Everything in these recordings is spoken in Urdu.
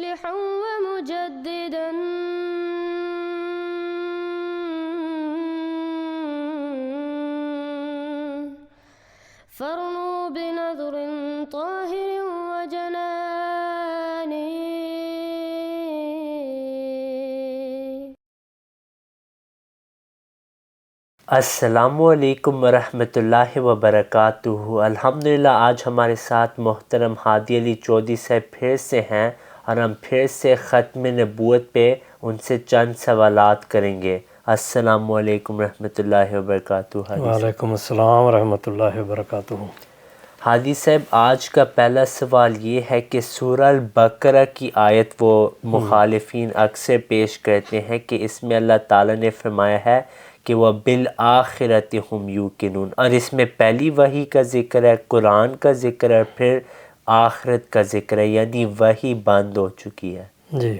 مصلحا ومجددا فارنوا بنظر طاهر وجنان. السلام علیکم ورحمۃ اللہ وبرکاتہ. الحمدللہ آج ہمارے ساتھ محترم ہادی علی چودھری صاحب پھر سے ہیں اور ہم پھر سے ختم نبوت پہ ان سے چند سوالات کریں گے. السلام علیکم ورحمۃ اللہ وبرکاتہ. وعلیکم السلام ورحمۃ اللہ وبرکاتہ. حادی صاحب آج کا پہلا سوال یہ ہے کہ سورہ البقرہ کی آیت وہ مخالفین اکثر پیش کرتے ہیں کہ اس میں اللہ تعالیٰ نے فرمایا ہے کہ وہ بالآخرۃ ہم یوقنون، اور اس میں پہلی وحی کا ذکر ہے، قرآن کا ذکر ہے، پھر آخرت کا ذکر ہے، یعنی وحی بند ہو چکی ہے. جی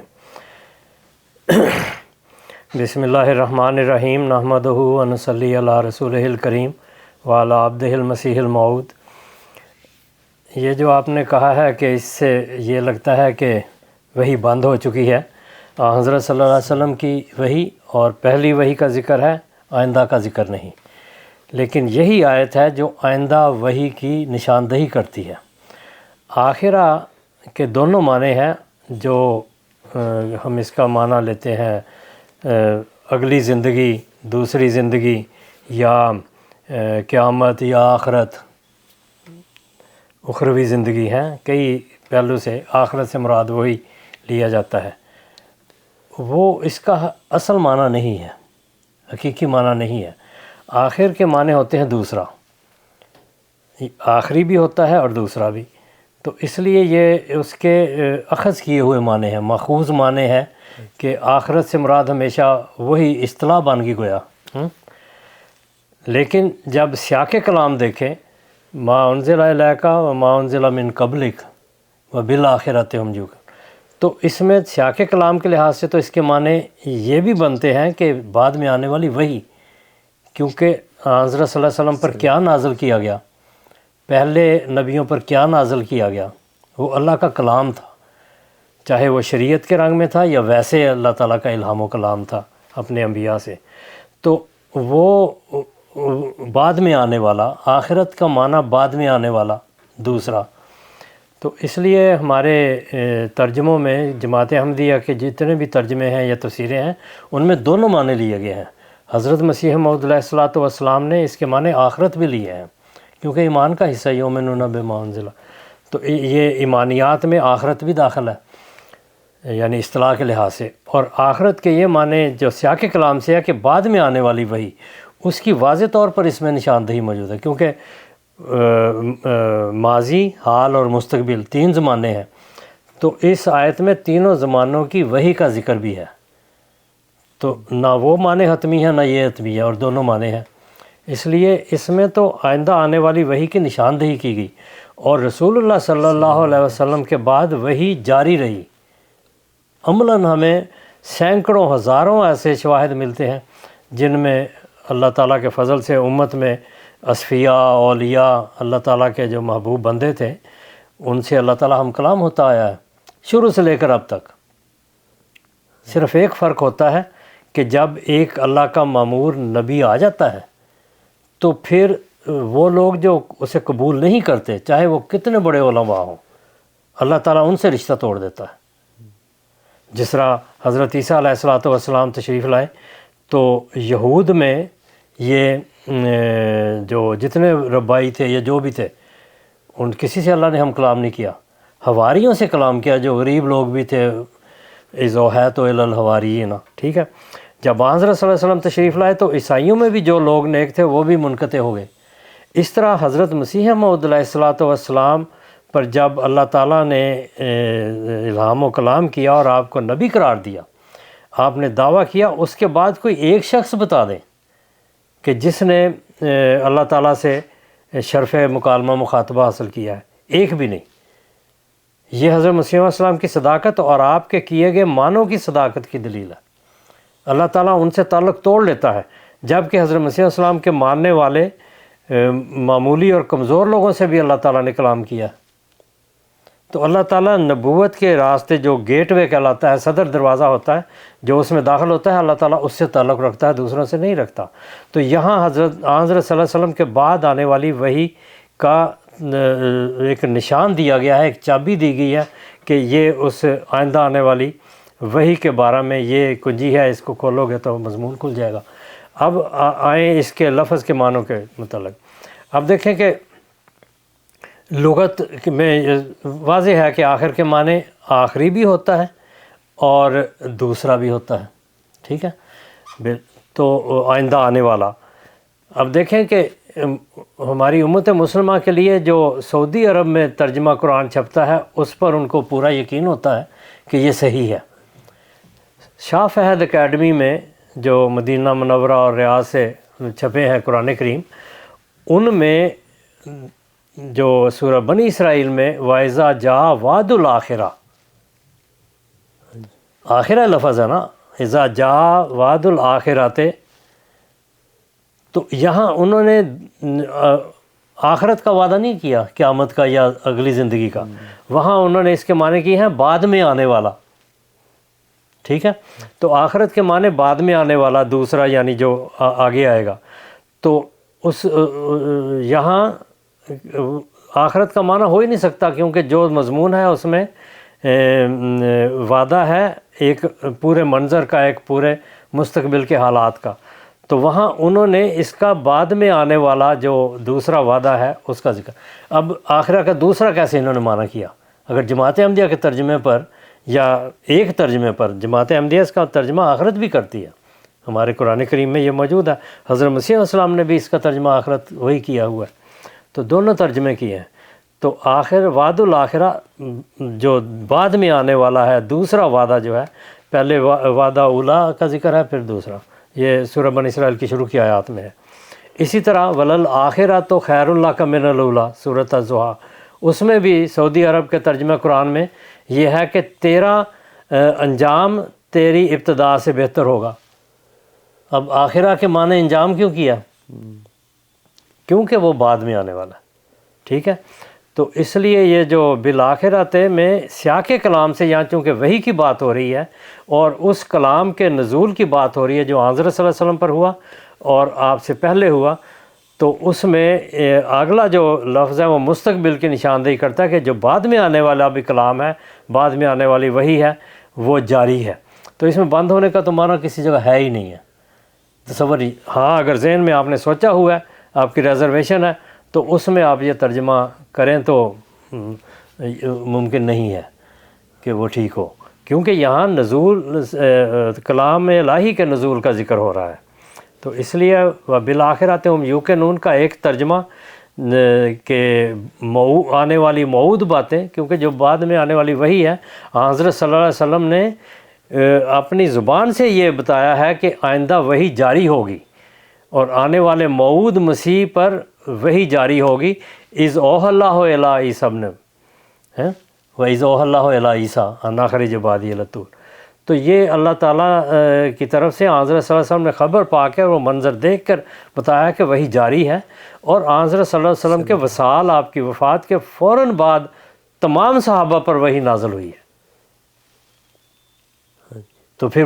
بسم اللہ الرحمن الرحیم. نحمدہ و نصلی علی رسولہ الکریم وعلی عبدہ المسیح الموعود. یہ جو آپ نے کہا ہے کہ اس سے یہ لگتا ہے کہ وحی بند ہو چکی ہے. حضرت صلی اللہ علیہ وسلم کی وحی اور پہلی وحی کا ذکر ہے، آئندہ کا ذکر نہیں. لیکن یہی آیت ہے جو آئندہ وحی کی نشاندہی کرتی ہے. آخرہ کے دونوں معنی ہیں، جو ہم اس کا معنی لیتے ہیں اگلی زندگی، دوسری زندگی، یا قیامت، یا آخرت، اخروی زندگی ہے. کئی پہلو سے آخرت سے مراد وہی لیا جاتا ہے. وہ اس کا اصل معنی نہیں ہے، حقیقی معنی نہیں ہے. آخر کے معنی ہوتے ہیں دوسرا، آخری بھی ہوتا ہے اور دوسرا بھی. تو اس لیے یہ اس کے اخذ کیے ہوئے معنی ہیں، ماخوذ معنی ہے کہ آخرت سے مراد ہمیشہ وہی اصطلاح بن گئی گویا. لیکن جب سیاق کلام دیکھیں، ما انزل الیک و ما انزل من قبلک و بالآخرۃ ہم یوقنون، تو اس میں سیاق کلام کے لحاظ سے تو اس کے معنی یہ بھی بنتے ہیں کہ بعد میں آنے والی وحی، کیونکہ حضرت صلی اللہ علیہ وسلم پر کیا نازل کیا گیا، پہلے نبیوں پر کیا نازل کیا گیا، وہ اللہ کا کلام تھا، چاہے وہ شریعت کے رنگ میں تھا یا ویسے اللہ تعالیٰ کا الہام و کلام تھا اپنے انبیاء سے. تو وہ بعد میں آنے والا، آخرت کا معنی بعد میں آنے والا دوسرا. تو اس لیے ہمارے ترجموں میں جماعت احمدیہ کے جتنے بھی ترجمے ہیں یا تفسیریں ہیں، ان میں دونوں معنی لیے گئے ہیں. حضرت مسیح موعود علیہ الصلوۃ والسلام نے اس کے معنی آخرت بھی لیے ہیں، کیونکہ ایمان کا حصہ یؤمنون بما انزل، تو یہ ایمانیات میں آخرت بھی داخل ہے، یعنی اصطلاح کے لحاظ سے. اور آخرت کے یہ معنی جو سیاق کلام سے ہے کہ بعد میں آنے والی وحی، اس کی واضح طور پر اس میں نشاندہی موجود ہے، کیونکہ ماضی، حال اور مستقبل تین زمانے ہیں. تو اس آیت میں تینوں زمانوں کی وحی کا ذکر بھی ہے. تو نہ وہ معنی حتمی ہے، نہ یہ حتمی ہے، اور دونوں معنی ہیں. اس لیے اس میں تو آئندہ آنے والی وحی کی نشاندہی کی گئی، اور رسول اللہ صلی اللہ علیہ وسلم کے بعد وحی جاری رہی. عملاً ہمیں سینکڑوں ہزاروں ایسے شواہد ملتے ہیں جن میں اللہ تعالیٰ کے فضل سے امت میں اصفیاء، اولیاء، اللہ تعالیٰ کے جو محبوب بندے تھے، ان سے اللہ تعالیٰ ہم کلام ہوتا آیا ہے شروع سے لے کر اب تک. صرف ایک فرق ہوتا ہے کہ جب ایک اللہ کا مامور نبی آ جاتا ہے تو پھر وہ لوگ جو اسے قبول نہیں کرتے، چاہے وہ کتنے بڑے علماء ہوں، اللہ تعالیٰ ان سے رشتہ توڑ دیتا ہے. جس طرح حضرت عیسیٰ علیہ الصلوۃ والسلام تشریف لائے تو یہود میں یہ جو جتنے ربائی تھے یا جو بھی تھے، ان کسی سے اللہ نے ہم کلام نہیں کیا، حواریوں سے کلام کیا، جو غریب لوگ بھی تھے، اذوحیت و الحواریین. ٹھیک ہے، جب حضرت صلی اللہ علیہ وسلم تشریف لائے تو عیسائیوں میں بھی جو لوگ نیک تھے وہ بھی منقطع ہو گئے. اس طرح حضرت مسیح موعود علیہ الصلوۃ والسلام پر جب اللہ تعالیٰ نے الہام و کلام کیا اور آپ کو نبی قرار دیا، آپ نے دعویٰ کیا، اس کے بعد کوئی ایک شخص بتا دیں کہ جس نے اللہ تعالیٰ سے شرف مکالمہ مخاطبہ حاصل کیا ہے، ایک بھی نہیں. یہ حضرت مسیح علیہ السلام کی صداقت اور آپ کے کیے گئے معنوں کی صداقت کی دلیل ہے. اللہ تعالیٰ ان سے تعلق توڑ لیتا ہے، جبکہ حضرت مسیح علیہ السلام کے ماننے والے معمولی اور کمزور لوگوں سے بھی اللہ تعالیٰ نے کلام کیا. تو اللہ تعالیٰ نبوت کے راستے جو گیٹ وے کہلاتا ہے، صدر دروازہ ہوتا ہے جو اس میں داخل ہوتا ہے، اللہ تعالیٰ اس سے تعلق رکھتا ہے، دوسروں سے نہیں رکھتا۔ تو یہاں حضرت صلی اللہ علیہ وسلم کے بعد آنے والی وحی کا ایک نشان دیا گیا ہے، ایک چابی دی گئی ہے کہ یہ اس آئندہ آنے والی وحی کے بارے میں یہ کنجی ہے، اس کو کھولو گے تو مضمون کھل جائے گا۔ اب آئیں اس کے لفظ کے معنوں کے متعلق۔ اب دیکھیں کہ لغت میں واضح ہے کہ آخر کے معنی آخری بھی ہوتا ہے اور دوسرا بھی ہوتا ہے، ٹھیک ہے، تو آئندہ آنے والا۔ اب دیکھیں کہ ہماری امت مسلمہ کے لیے جو سعودی عرب میں ترجمہ قرآن چھپتا ہے اس پر ان کو پورا یقین ہوتا ہے کہ یہ صحیح ہے۔ شاہ فہد اکیڈمی میں جو مدینہ منورہ اور ریاض سے چھپے ہیں قرآن کریم، ان میں جو سورہ بنی اسرائیل میں وَإِذَا جَاءَ وَعْدُ الْآخِرَةِ، آخرہ لفظ ہے نا، اذا جاء وعد الآخرۃ، تو یہاں انہوں نے آخرت کا وعدہ نہیں کیا، قیامت کا یا اگلی زندگی کا، وہاں انہوں نے اس کے معنی کی ہیں بعد میں آنے والا، ٹھیک ہے۔ تو آخرت کے معنی بعد میں آنے والا، دوسرا یعنی جو آگے آئے گا۔ تو اس یہاں آخرت کا معنی ہو ہی نہیں سکتا، کیونکہ جو مضمون ہے اس میں وعدہ ہے ایک پورے منظر کا، ایک پورے مستقبل کے حالات کا۔ تو وہاں انہوں نے اس کا بعد میں آنے والا جو دوسرا وعدہ ہے اس کا ذکر۔ اب آخرہ کا دوسرا کیسے انہوں نے معنی کیا؟ اگر جماعت احمدیہ کے ترجمے پر یا ایک ترجمے پر، جماعت احمدیہ اس کا ترجمہ آخرت بھی کرتی ہے، ہمارے قرآن کریم میں یہ موجود ہے، حضرت مسیح علیہ السلام نے بھی اس کا ترجمہ آخرت وہی کیا ہوا ہے، تو دونوں ترجمے کیے ہیں۔ تو آخر وعد الآخرہ جو بعد میں آنے والا ہے، دوسرا وعدہ جو ہے، پہلے وعدہ اولا کا ذکر ہے، پھر دوسرا، یہ سورہ بنی اسرائیل کی شروع کی آیات میں ہے۔ اسی طرح وَلَلْآخِرَةُ خَيْرٌ لَكَ مِنَ الْأُولَىٰ، سورۃ الضحیٰ، اس میں بھی سعودی عرب کے ترجمہ قرآن میں یہ ہے کہ تیرا انجام تیری ابتدا سے بہتر ہوگا۔ اب آخرہ کے معنی انجام کیوں کیا؟ کیونکہ وہ بعد میں آنے والا ہے، ٹھیک ہے۔ تو اس لیے یہ جو بالآخرۃ میں سیاق کلام سے یہاں چونکہ وحی کی بات ہو رہی ہے اور اس کلام کے نزول کی بات ہو رہی ہے جو حضرت صلی اللہ علیہ وسلم پر ہوا اور آپ سے پہلے ہوا، تو اس میں اگلا جو لفظ ہے وہ مستقبل کی نشاندہی کرتا ہے کہ جو بعد میں آنے والا بھی کلام ہے، بعد میں آنے والی وحی ہے، وہ جاری ہے۔ تو اس میں بند ہونے کا تو معنی کسی جگہ ہے ہی نہیں ہے، تصور ہی۔ ہاں اگر ذہن میں آپ نے سوچا ہوا ہے، آپ کی ریزرویشن ہے، تو اس میں آپ یہ ترجمہ کریں تو ممکن نہیں ہے کہ وہ ٹھیک ہو، کیونکہ یہاں نزول کلام الہی کے نزول کا ذکر ہو رہا ہے۔ تو اس لیے بالآخرۃ ہم یوقنون کا ایک ترجمہ کہ آنے والی موعود باتیں، کیونکہ جو بعد میں آنے والی وہی ہے، حضرت صلی اللہ علیہ وسلم نے اپنی زبان سے یہ بتایا ہے کہ آئندہ وہی جاری ہوگی اور آنے والے موعود مسیح پر وہی جاری ہوگی۔ اذ اوحی اللہ الی عیسی ابن وَإِذْ أَوْحَى اللَّهُ إِلَىٰ عِیسیٰ أَنْ أَخْرِجْ عِبَادِیَ إِلَى الطُّورِ۔ تو یہ اللہ تعالیٰ کی طرف سے حضرت صلی اللہ علیہ وسلم نے خبر پا کے وہ منظر دیکھ کر بتایا کہ وہی جاری ہے، اور حضرت صلی اللہ علیہ وسلم کے وصال، آپ کی وفات کے فوراً بعد تمام صحابہ پر وہی نازل ہوئی ہے۔ تو پھر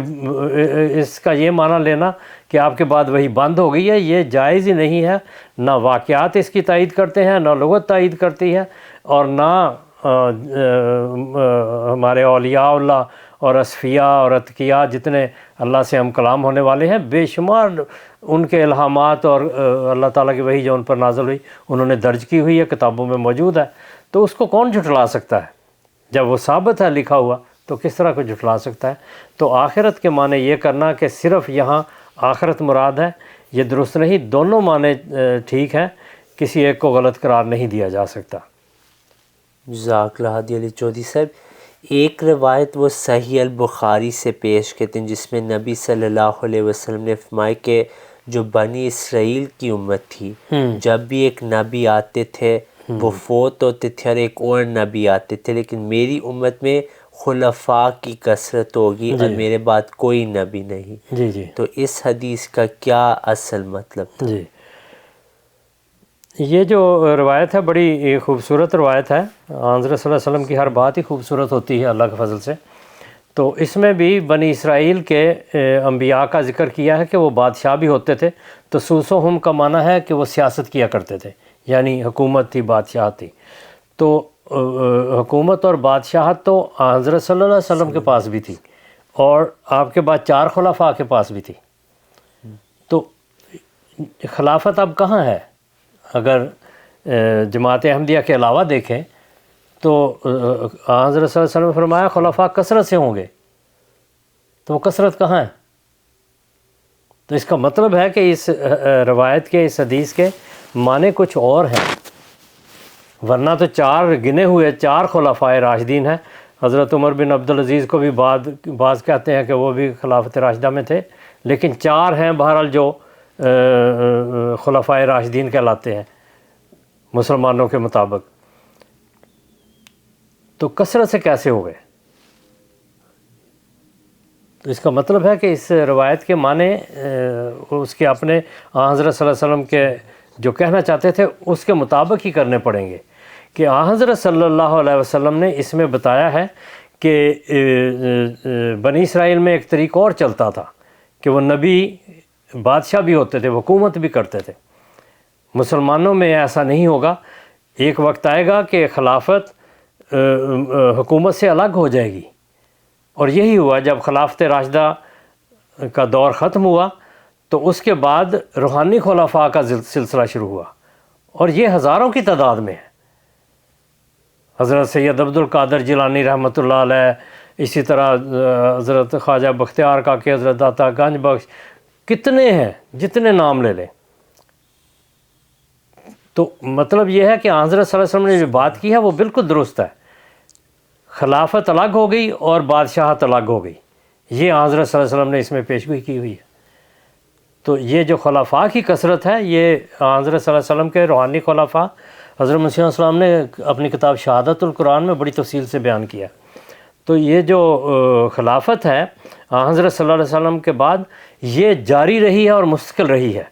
اس کا یہ معنی لینا کہ آپ کے بعد وہی بند ہو گئی ہے، یہ جائز ہی نہیں ہے۔ نہ واقعات اس کی تائید کرتے ہیں، نہ لغت تائید کرتی ہے، اور نہ ہمارے اولیاء اللہ اور اصفیاء اور اتقیاء جتنے اللہ سے ہم کلام ہونے والے ہیں، بے شمار ان کے الہامات اور اللہ تعالیٰ کی وحی جو ان پر نازل ہوئی انہوں نے درج کی ہوئی ہے، کتابوں میں موجود ہے۔ تو اس کو کون جھٹلا سکتا ہے؟ جب وہ ثابت ہے لکھا ہوا تو کس طرح کو جھٹلا سکتا ہے؟ تو آخرت کے معنی یہ کرنا کہ صرف یہاں آخرت مراد ہے، یہ درست نہیں، دونوں معنی ٹھیک ہیں، کسی ایک کو غلط قرار نہیں دیا جا سکتا۔ جزاک اللہ ہادی علی چودھری صاحب، ایک روایت وہ صحیح البخاری سے پیش کرتے ہیں جس میں نبی صلی اللہ علیہ وسلم نے فرمایا کہ جو بنی اسرائیل کی امت تھی، جب بھی ایک نبی آتے تھے وہ فوت ہوتے تھے اور ایک اور نبی آتے تھے، لیکن میری امت میں خلفاء کی کثرت ہوگی اور میرے بعد کوئی نبی نہیں۔ جی تو اس حدیث کا کیا اصل مطلب تھا؟ جی، یہ جو روایت ہے بڑی خوبصورت روایت ہے. حضرت صلی اللہ علیہ وسلم کی ہر بات ہی خوبصورت ہوتی ہے اللہ کے فضل سے. تو اس میں بھی بنی اسرائیل کے انبیاء کا ذکر کیا ہے کہ وہ بادشاہ بھی ہوتے تھے. تو سوسوہم کا معنی ہے کہ وہ سیاست کیا کرتے تھے، یعنی حکومت تھی، بادشاہت تھی. تو حکومت اور بادشاہت تو حضرت صلی اللہ علیہ وسلم کے پاس بھی تھی، اور آپ کے بعد 4 خلفاء کے پاس بھی تھی. تو خلافت اب کہاں ہے؟ اگر جماعت احمدیہ کے علاوہ دیکھیں تو حضرت صلی اللہ علیہ وسلم نے فرمایا خلفاء کثرت سے ہوں گے. تو وہ کثرت کہاں ہے؟ تو اس کا مطلب ہے کہ اس روایت کے، اس حدیث کے معنی کچھ اور ہیں، ورنہ تو 4 گنے ہوئے 4 خلفاء راشدین ہیں. حضرت عمر بن عبدالعزیز کو بھی بعض کہتے ہیں کہ وہ بھی خلافت راشدہ میں تھے، لیکن 4 ہیں بہرحال جو خلفاء راشدین کہلاتے ہیں مسلمانوں کے مطابق. تو کثرت سے کیسے ہو گئے؟ تو اس کا مطلب ہے کہ اس روایت کے معنی اس کے اپنے حضرت صلی اللہ علیہ وسلم کے جو کہنا چاہتے تھے اس کے مطابق ہی کرنے پڑیں گے. کہ حضرت صلی اللہ علیہ وسلم نے اس میں بتایا ہے کہ بنی اسرائیل میں ایک طریقہ اور چلتا تھا کہ وہ نبی بادشاہ بھی ہوتے تھے، حکومت بھی کرتے تھے. مسلمانوں میں ایسا نہیں ہوگا. ایک وقت آئے گا کہ خلافت حکومت سے الگ ہو جائے گی، اور یہی ہوا جب خلافت راشدہ کا دور ختم ہوا تو اس کے بعد روحانی خلفاء کا سلسلہ شروع ہوا، اور یہ ہزاروں کی تعداد میں ہے. حضرت سید عبد القادر جیلانی رحمۃ اللہ علیہ، اسی طرح حضرت خواجہ بختیار کاکے، حضرت داتا گنج بخش، کتنے ہیں، جتنے نام لے لیں. تو مطلب یہ ہے کہ حضرت صلی اللہ علیہ وسلم نے جو بات کی ہے وہ بالکل درست ہے. خلافت الگ ہو گئی اور بادشاہت الگ ہو گئی. یہ حضرت صلی اللہ علیہ وسلم نے اس میں پیشگوئی کی ہوئی ہے. تو یہ جو خلفاء کی کثرت ہے یہ حضرت صلی اللہ علیہ وسلم کے روحانی خلفاء حضرت مسیح علیہ السلام نے اپنی کتاب شہادت القرآن میں بڑی تفصیل سے بیان کیا. تو یہ جو خلافت ہے حضرت صلی اللہ علیہ وسلم کے بعد یہ جاری رہی ہے اور مستقل رہی ہے.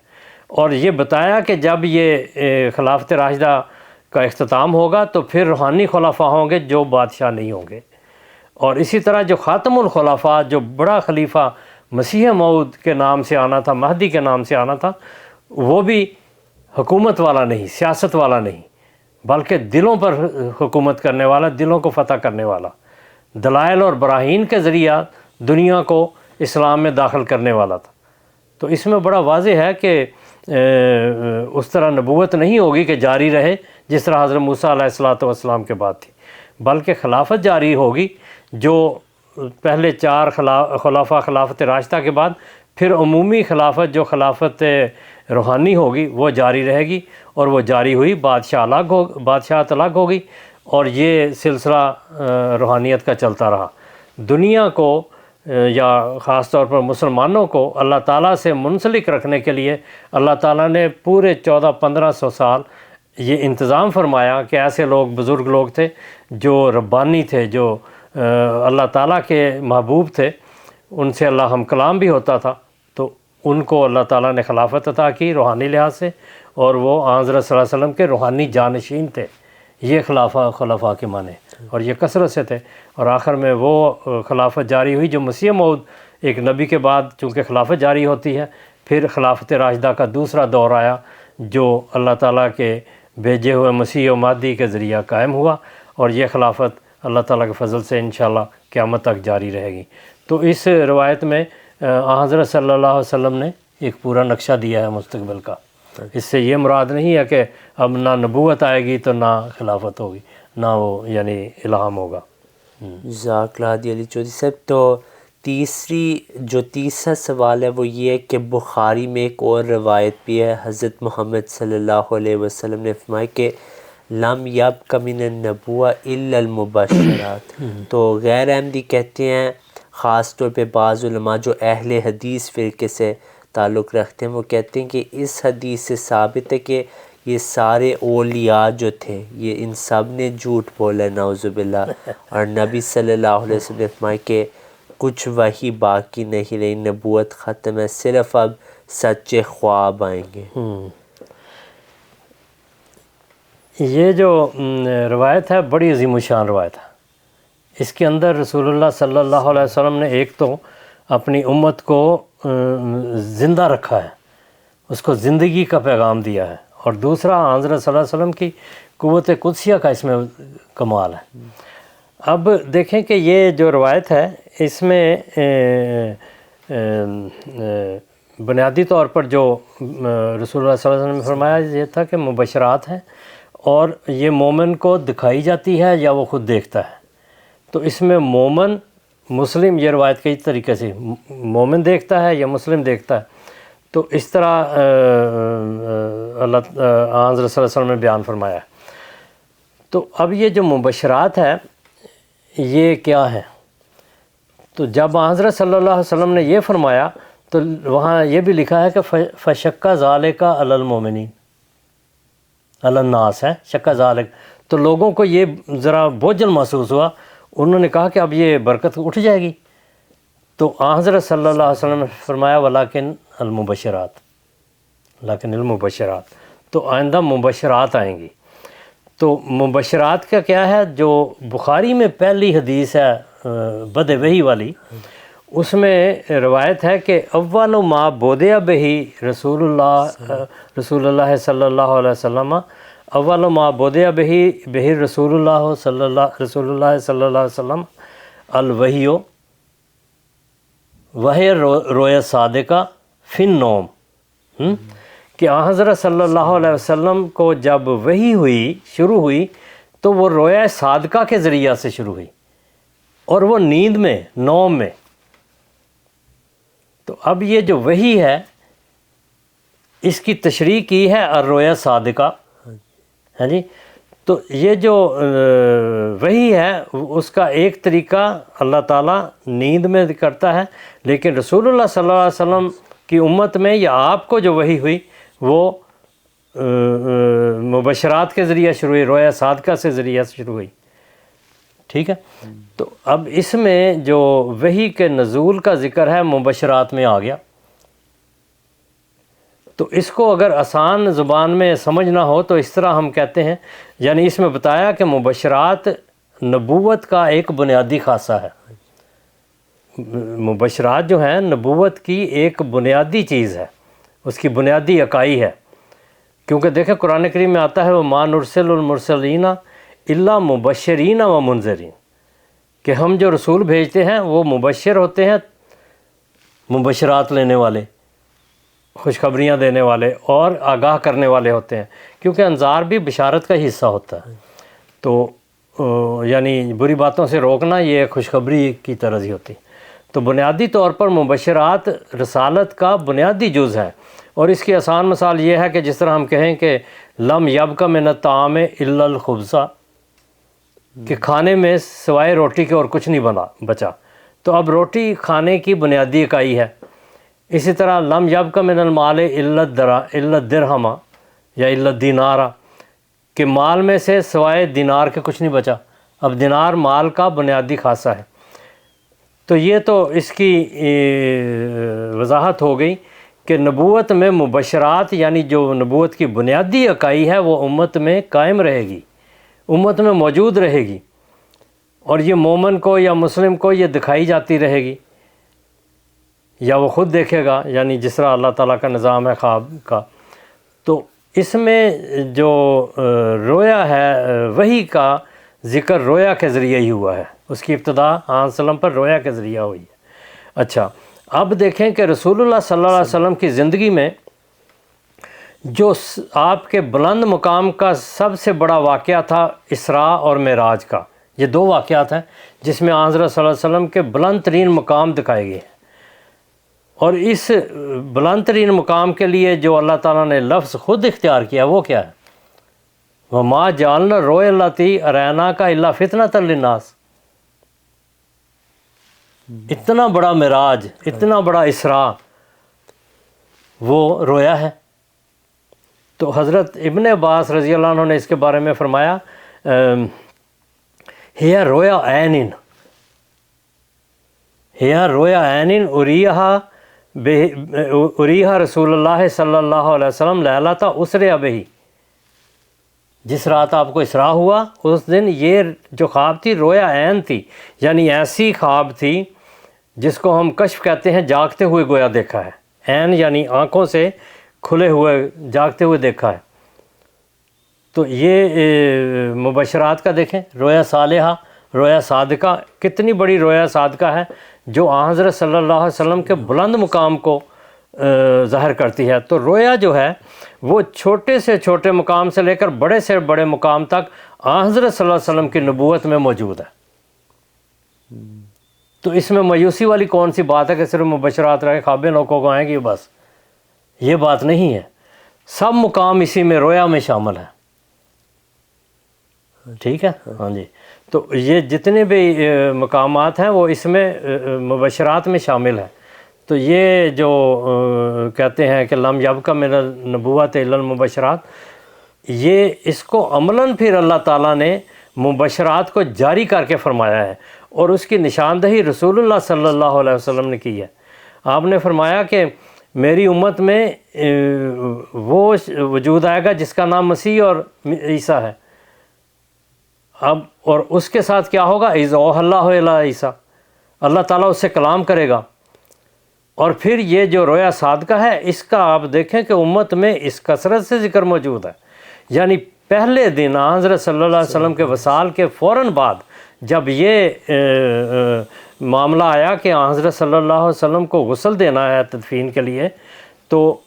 اور یہ بتایا کہ جب یہ خلافت راشدہ کا اختتام ہوگا تو پھر روحانی خلفاء ہوں گے جو بادشاہ نہیں ہوں گے. اور اسی طرح جو خاتم الخلفاء، جو بڑا خلیفہ مسیح موعود کے نام سے آنا تھا، مہدی کے نام سے آنا تھا، وہ بھی حکومت والا نہیں، سیاست والا نہیں، بلکہ دلوں پر حکومت کرنے والا، دلوں کو فتح کرنے والا، دلائل اور براہین کے ذریعہ دنیا کو اسلام میں داخل کرنے والا تھا. تو اس میں بڑا واضح ہے کہ اس طرح نبوت نہیں ہوگی کہ جاری رہے جس طرح حضرت موسیٰ علیہ السلام کے بعد تھی، بلکہ خلافت جاری ہوگی. جو پہلے 4 خلفاء خلافت راشدہ کے بعد پھر عمومی خلافت جو خلافت روحانی ہوگی وہ جاری رہے گی، اور وہ جاری ہوئی، بادشاہت الگ ہوگی، اور یہ سلسلہ روحانیت کا چلتا رہا. دنیا کو یا خاص طور پر مسلمانوں کو اللہ تعالیٰ سے منسلک رکھنے کے لیے اللہ تعالیٰ نے پورے 1400-1500 سال یہ انتظام فرمایا کہ ایسے لوگ، بزرگ لوگ تھے جو ربانی تھے، جو اللہ تعالیٰ کے محبوب تھے، ان سے اللہ ہم کلام بھی ہوتا تھا. تو ان کو اللہ تعالیٰ نے خلافت عطا کی روحانی لحاظ سے، اور وہ حضرت صلی اللہ علیہ وسلم کے روحانی جانشین تھے. یہ خلفاء کے معنی، اور یہ کثرت سے تھے. اور آخر میں وہ خلافت جاری ہوئی جو مسیح موعود، ایک نبی کے بعد چونکہ خلافت جاری ہوتی ہے، پھر خلافت راشدہ کا دوسرا دور آیا جو اللہ تعالیٰ کے بھیجے ہوئے مسیح و مہدی کے ذریعہ قائم ہوا، اور یہ خلافت اللہ تعالیٰ کے فضل سے انشاءاللہ قیامت تک جاری رہے گی. تو اس روایت میں حضرت صلی اللہ علیہ وسلم نے ایک پورا نقشہ دیا ہے مستقبل کا. اس سے یہ مراد نہیں ہے کہ اب نہ نبوت آئے گی تو نہ خلافت ہوگی، نہ وہ یعنی الہام ہوگا. جزاک اللہ حاجی علی چودھری صاحب. تو تیسرا سوال ہے وہ یہ ہے کہ بخاری میں ایک اور روایت بھی ہے، حضرت محمد صلی اللہ علیہ وسلم نے فرمایا کہ لم یبق من النبوہ الا المبشرات. تو غیر احمدی کہتے ہیں، خاص طور پہ بعض علماء جو اہل حدیث فرقے سے تعلق رکھتے ہیں، وہ کہتے ہیں کہ اس حدیث سے ثابت ہے کہ یہ سارے اولیاء جو تھے یہ ان سب نے جھوٹ بولا، نعوذ باللہ. اور نبی صلی اللہ علیہ وسلم نے فرمایا کہ کچھ وحی باقی نہیں رہی، نبوت ختم ہے، صرف اب سچے خواب آئیں گے. یہ جو روایت ہے بڑی عظیم الشان روایت ہے. اس کے اندر رسول اللہ صلی اللہ علیہ وسلم نے ایک تو اپنی امت کو زندہ رکھا ہے، اس کو زندگی کا پیغام دیا ہے، اور دوسرا حضرت صلی اللہ علیہ وسلم کی قوت قدسیہ کا اس میں کمال ہے. اب دیکھیں کہ یہ جو روایت ہے اس میں بنیادی طور پر جو رسول اللہ صلی اللہ علیہ وسلم نے فرمایا یہ تھا کہ مبشرات ہیں، اور یہ مومن کو دکھائی جاتی ہے یا وہ خود دیکھتا ہے. تو اس میں مومن مسلم، یہ روایت کئی طریقے سے مومن دیکھتا ہے یا مسلم دیکھتا ہے. تو اس طرح اللہ حضرت صلی اللہ علیہ وسلم نے بیان فرمایا ہے. تو اب یہ جو مبشرات ہے یہ کیا ہے؟ تو جب حضرت صلی اللہ علیہ وسلم نے یہ فرمایا تو وہاں یہ بھی لکھا ہے کہ فشکّ ذالک علی المؤمنین علی الناس ہے، شکّ ذالک. تو لوگوں کو یہ ذرا بوجھل محسوس ہوا، انہوں نے کہا کہ اب یہ برکت اٹھ جائے گی. تو حضرت صلی اللہ علیہ وسلم نے فرمایا ولیکن المبشرات، لیکن المبشرات، تو آئندہ مبشرات آئیں گی. تو مبشرات کا کیا ہے؟ جو بخاری میں پہلی حدیث ہے بد وحی والی، اس میں روایت ہے کہ اول ما بودع بہی رسول اللہ صلی اللہ علیہ وسلم، اول ما بودع بہی رسول اللہ صلی اللہ علیہ وسلم الوحی وہی رویا صادقہ فی النوم، کہ حضرت صلی اللہ علیہ وسلم کو جب وحی ہوئی شروع ہوئی تو وہ رویا صادقہ کے ذریعہ سے شروع ہوئی، اور وہ نیند میں، نوم میں. تو اب یہ جو وحی ہے اس کی تشریح کی ہے الرؤیا صادقہ، ہاں جی. تو یہ جو وحی ہے اس کا ایک طریقہ اللہ تعالیٰ نیند میں کرتا ہے، لیکن رسول اللہ صلی اللہ علیہ وسلم کی امت میں یا آپ کو جو وحی ہوئی وہ مبشرات کے ذریعہ شروع ہوئی، رؤیا صادقہ سے ذریعہ سے شروع ہوئی. ٹھیک ہے. تو اب اس میں جو وحی کے نزول کا ذکر ہے مبشرات میں آ گیا. تو اس کو اگر آسان زبان میں سمجھنا ہو تو اس طرح ہم کہتے ہیں، یعنی اس میں بتایا کہ مبشرات نبوت کا ایک بنیادی خاصہ ہے. مبشرات جو ہیں نبوت کی ایک بنیادی چیز ہے، اس کی بنیادی اکائی ہے. کیونکہ دیکھیں قرآن کریم میں آتا ہے وَمَا نُرْسِلُ الْمُرْسَلِينَ إِلَّا مُبَشِّرِينَ وَمُنذِرِينَ، کہ ہم جو رسول بھیجتے ہیں وہ مبشر ہوتے ہیں، مبشرات لینے والے، خوشخبریاں دینے والے اور آگاہ کرنے والے ہوتے ہیں. کیونکہ انذار بھی بشارت کا ہی حصہ ہوتا ہے. تو یعنی بری باتوں سے روکنا یہ خوشخبری کی طرح ہی ہوتی. تو بنیادی طور پر مبشرات رسالت کا بنیادی جز ہے. اور اس کی آسان مثال یہ ہے کہ جس طرح ہم کہیں کہ لم یبق من الطعام الا الخبز، کہ کھانے میں سوائے روٹی کے اور کچھ نہیں بچا. تو اب روٹی کھانے کی بنیادی اکائی ہے. اسی طرح لم یبق من المال الا الدرہم یا الا الدینار، کہ مال میں سے سوائے دینار کے کچھ نہیں بچا. اب دینار مال کا بنیادی خاصہ ہے. تو یہ تو اس کی وضاحت ہو گئی کہ نبوت میں مبشرات یعنی جو نبوت کی بنیادی اکائی ہے وہ امت میں قائم رہے گی، امت میں موجود رہے گی، اور یہ مومن کو یا مسلم کو یہ دکھائی جاتی رہے گی، یا وہ خود دیکھے گا، یعنی جس طرح اللہ تعالیٰ کا نظام ہے خواب کا. تو اس میں جو رویا ہے وحی کا ذکر رویا کے ذریعے ہی ہوا ہے. اس کی ابتدا وسلم پر رویا کے ذریعہ ہوئی ہے. اچھا، اب دیکھیں کہ رسول اللہ صلی اللہ علیہ وسلم کی زندگی میں جو آپ کے بلند مقام کا سب سے بڑا واقعہ تھا اسراء اور معراج کا. یہ دو واقعات ہیں جس میں حضرت صلی اللہ علیہ وسلم کے بلند ترین مقام دکھائے گئے ہیں. اور اس بلند ترین مقام کے لیے جو اللہ تعالیٰ نے لفظ خود اختیار کیا وہ کیا ہے؟ وَمَا جَعَلْنَا الرُّؤْيَا الَّتِي أَرَيْنَاكَ إِلَّا فِتْنَةً لِلنَّاسِ. اتنا بڑا معراج، اتنا بڑا اسراء وہ رویا ہے. تو حضرت ابن عباس رضی اللہ عنہ نے اس کے بارے میں فرمایا ہِیَ رؤیا عین، ہِیَ رؤیا عین اُریہا رسول اللہ صلی اللہ علیہ وسلم لیلۃ اسرِیَ بہ. جس رات آپ کو اسراء ہوا اس دن یہ جو خواب تھی رویا عین تھی، یعنی ایسی خواب تھی جس کو ہم کشف کہتے ہیں، جاگتے ہوئے گویا دیکھا ہے، عین یعنی آنکھوں سے کھلے ہوئے جاگتے ہوئے دیکھا ہے۔ تو یہ مبشرات کا دیکھیں، رویا صالحہ، رویا صادقہ، کتنی بڑی رویا صادقہ ہے جو آن حضرت صلی اللہ علیہ وسلم کے بلند مقام کو ظاہر کرتی ہے۔ تو رویا جو ہے وہ چھوٹے سے چھوٹے مقام سے لے کر بڑے سے بڑے مقام تک آن حضرت صلی اللہ علیہ وسلم کی نبوت میں موجود ہے۔ تو اس میں مایوسی والی کون سی بات ہے کہ صرف مبشرات رہے خوابیں لوگوں کو آئیں گی بس؟ یہ بات نہیں ہے، سب مقام اسی میں رویا میں شامل ہے، ٹھیک ہے؟ ہاں جی، تو یہ جتنے بھی مقامات ہیں وہ اس میں مبشرات میں شامل ہیں۔ تو یہ جو کہتے ہیں کہ لم یبق من النبوۃ الا المبشرات، یہ اس کو عملاً پھر اللہ تعالیٰ نے مبشرات کو جاری کر کے فرمایا ہے، اور اس کی نشاندہی رسول اللہ صلی اللہ علیہ وسلم نے کی ہے۔ آپ نے فرمایا کہ میری امت میں وہ وجود آئے گا جس کا نام مسیح اور عیسیٰ ہے۔ اب اور اس کے ساتھ کیا ہوگا؟ اذ اوحی اللہ الی عیسیٰ، اللہ تعالیٰ اس سے کلام کرے گا۔ اور پھر یہ جو رویا صادقہ ہے اس کا آپ دیکھیں کہ امت میں اس کثرت سے ذکر موجود ہے، یعنی پہلے دن حضرت صلی اللہ علیہ وسلم کے وصال کے فوراً بعد جب یہ معاملہ آیا کہ حضرت صلی اللہ علیہ وسلم کو غسل دینا ہے تدفین کے لیے، تو